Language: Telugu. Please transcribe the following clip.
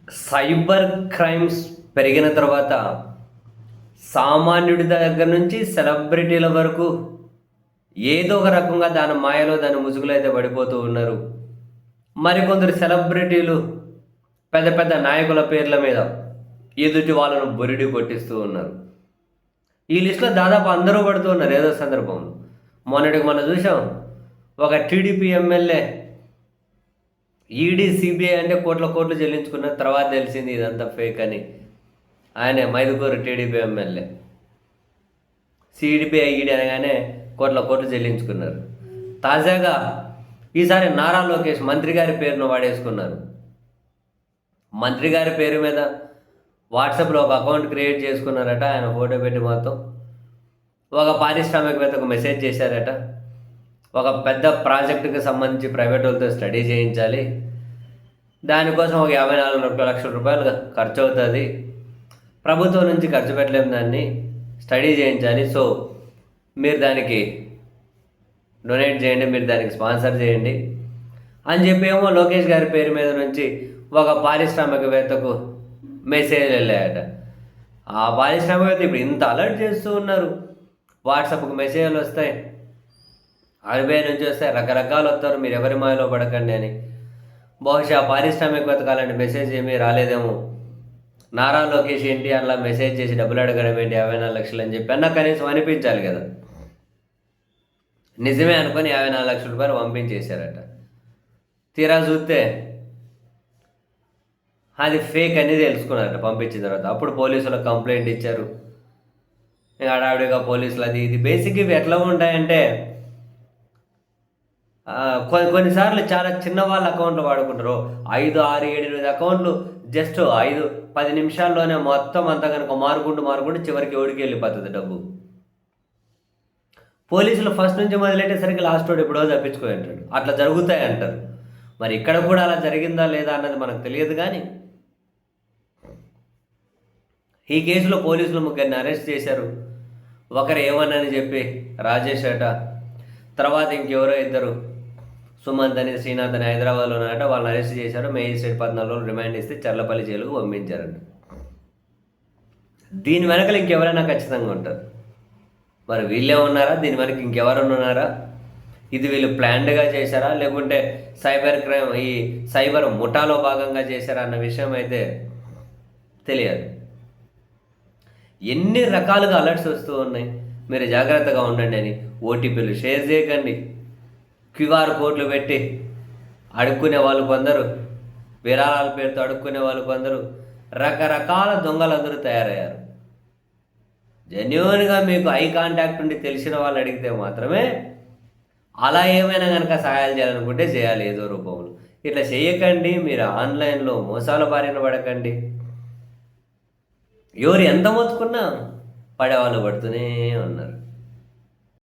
సైబర్ క్రైమ్స్ పెరిగిన తర్వాత సామాన్యుడి దగ్గర నుంచి సెలబ్రిటీల వరకు ఏదో ఒక రకంగా దాని మాయలో దాని ముసుగులో అయితే పడిపోతూ ఉన్నారు. మరికొందరు సెలబ్రిటీలు పెద్ద పెద్ద నాయకుల పేర్ల మీద ఎదుటి వాళ్ళను బురిడి కొట్టిస్తూ ఉన్నారు. ఈ లిస్టులో దాదాపు అందరూ పడుతూ ఉన్నారు ఏదో సందర్భంలో. మొన్నటికి మనం చూసాం, ఒక టీడీపీ ఎమ్మెల్యే ఈడీ సిబిఐ అంటే కోట్ల కోట్లు చెల్లించుకున్న తర్వాత తెలిసింది ఇదంతా ఫేక్ అని. ఆయనే మైదుకూరు టీడీపీ ఎమ్మెల్యే. సిడిపిఐ ఈడీ అనగానే కోట్ల కోట్లు చెల్లించుకున్నారు. తాజాగా ఈసారి నారా లోకేష్ మంత్రి గారి పేరును వాడేసుకున్నారు. మంత్రి గారి పేరు మీద వాట్సాప్లో ఒక అకౌంట్ క్రియేట్ చేసుకున్నారట. ఆయన ఫోటో పెట్టి మొత్తం ఒక పారిశ్రామికవేత్తకు మెసేజ్ చేశారట. ఒక పెద్ద ప్రాజెక్టుకి సంబంధించి ప్రైవేట్ వాళ్ళతో స్టడీ చేయించాలి, దానికోసం ఒక 54 లక్షల రూపాయలు ఖర్చు అవుతుంది, ప్రభుత్వం నుంచి ఖర్చు పెట్టలేము, దాన్ని స్టడీ చేయించాలి, సో మీరు దానికి డొనేట్ చేయండి, మీరు దానికి స్పాన్సర్ చేయండి అని చెప్పి ఏమో లోకేష్ గారి పేరు మీద నుంచి ఒక పారిశ్రామికవేత్తకు మెసేజ్ వెళ్ళాయట. ఆ పారిశ్రామికవేత్త ఇప్పుడు ఇంత అలర్ట్ చేస్తూ ఉన్నారు. వాట్సాప్కి మెసేజ్లు వస్తాయి, ఆర్బీఐ నుంచి వస్తాయి, రకరకాలు వస్తారు, మీరు ఎవరి మాయలో పడకండి అని. బహుశా పారిశ్రామికవేత్తకు అలాంటి మెసేజ్ ఏమీ రాలేదేమో. నారా లోకేష్ ఏంటి అలా మెసేజ్ చేసి డబ్బులు అడగడం ఏంటి 54 లక్షలు అని చెప్పి అన్న కనీసం అనిపించాలి కదా. నిజమే అనుకొని 54 లక్షల రూపాయలు పంపించేశారట. తీరా చూస్తే అది ఫేక్ అనేది తెలుసుకున్నారట పంపించిన తర్వాత. అప్పుడు పోలీసులకు కంప్లైంట్ ఇచ్చారు. హడావిడిగా పోలీసులు అది ఇది బేసిక్ ఇవి ఎట్లా ఉంటాయంటే, కొన్నిసార్లు చాలా చిన్న వాళ్ళ అకౌంట్లు వాడుకుంటారు. 5, 6, 7, 8 అకౌంట్లు జస్ట్ 5-10 నిమిషాల్లోనే మొత్తం అంతా కనుక మారుకుంటూ చివరికి ఓడికి వెళ్ళిపోతుంది డబ్బు. పోలీసులు ఫస్ట్ నుంచి మొదలెట్టేసరికి లాస్ట్ వాడు ఎప్పుడో తప్పించుకొని అంటాడు. అట్లా జరుగుతాయి అంటారు. మరి ఇక్కడ కూడా అలా జరిగిందా లేదా అన్నది మనకు తెలియదు. కానీ ఈ కేసులో పోలీసులు 3 అరెస్ట్ చేశారు. ఒకరు ఏమని చెప్పి రాజేష్ అట, తర్వాత ఇంకెవరో 2 సుమంత్ అని శ్రీనాథ్ అని హైదరాబాద్లో ఉన్నారట. వాళ్ళని అరెస్ట్ చేశారు. మేజిస్ట్రేట్ 14 రోజులు రిమాండ్ ఇస్తే చర్లపల్లి జైలుకు పంపించారంట. దీని వెనకలు ఇంకెవరైనా ఖచ్చితంగా ఉంటారు. మరి వీళ్ళే ఉన్నారా? దీని వెనక ఇంకెవరైనా ఉన్నారా? ఇది వీళ్ళు ప్లాన్డ్గా చేశారా, లేకుంటే సైబర్ క్రైమ్ ఈ సైబర్ ముఠాలో భాగంగా చేశారా అన్న విషయం అయితే తెలియదు. ఎన్ని రకాలుగా అలర్ట్స్ వస్తూ ఉన్నాయి. మీరు జాగ్రత్తగా ఉండండి అని. ఓటీపీలు షేర్ చేయకండి. క్యూఆర్ కోడ్లు పెట్టి అడుక్కునే వాళ్ళు కొందరు, విరాళాల పేరుతో అడుక్కునే వాళ్ళు కొందరు, రకరకాల దొంగలందరూ తయారయ్యారు. జెన్యూన్గా మీకు ఐ కాంటాక్ట్ ఉండి తెలిసిన వాళ్ళు అడిగితే మాత్రమే అలా ఏమైనా కనుక సహాయాలు చేయాలనుకుంటే చేయాలి ఏదో రూపంలో. ఇట్లా చేయకండి. మీరు ఆన్లైన్లో మోసాల బారిన పడకండి. ఎవరు ఎంత మొత్తుకున్నా పడేవాళ్ళు పడుతూనే ఉన్నారు.